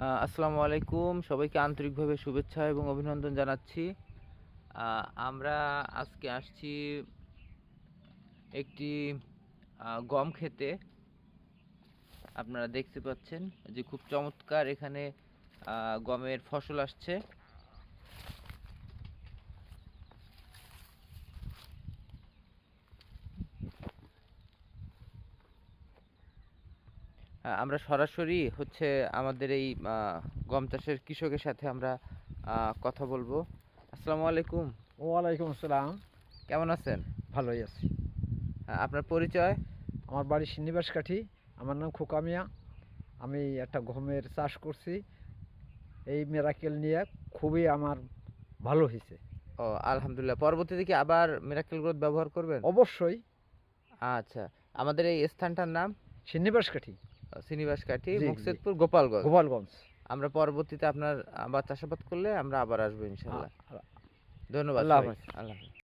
আসসালামু আলাইকুম, সবাইকে আন্তরিকভাবে শুভেচ্ছা এবং অভিনন্দন জানাচ্ছি। আমরা আজকে আসছি একটি গম ক্ষেতে। আপনারা দেখতে পাচ্ছেন যে খুব চমৎকার এখানে গমের ফসল আসছে। আমরা সরাসরি হচ্ছে আমাদের এই গম চাষের কৃষকের সাথে আমরা কথা বলবো। আসসালামু আলাইকুম। ওয়ালাইকুম আসসালাম। কেমন আছেন? ভালোই আছি। আপনার পরিচয়? আমার বাড়ি শ্রীনিবাস কাঠি। আমার নাম খোকা মিয়া। আমি একটা গমের চাষ করছি। এই মেরাকেল নিয়ে খুবই আমার ভালো হয়েছে। ও আলহামদুলিল্লাহ। পরবর্তীতে কি আবার মিরাকেল গ্রোথ ব্যবহার করবেন? অবশ্যই। আচ্ছা, আমাদের এই স্থানটার নাম শ্রীনিবাস কাঠি। শ্রীনিবাস কাঠি, জি জি। মুকসেদপুর, গোপালগঞ্জ। গোপালগঞ্জ। আমরা পরবর্তীতে আপনার আবার চাষাবাদ করলে আমরা আবার আসবো ইনশাল্লাহ। আ- ধন্যবাদ আল্লাহ সবাইকে। হাফেজ। আল্লাহ হাফেজ।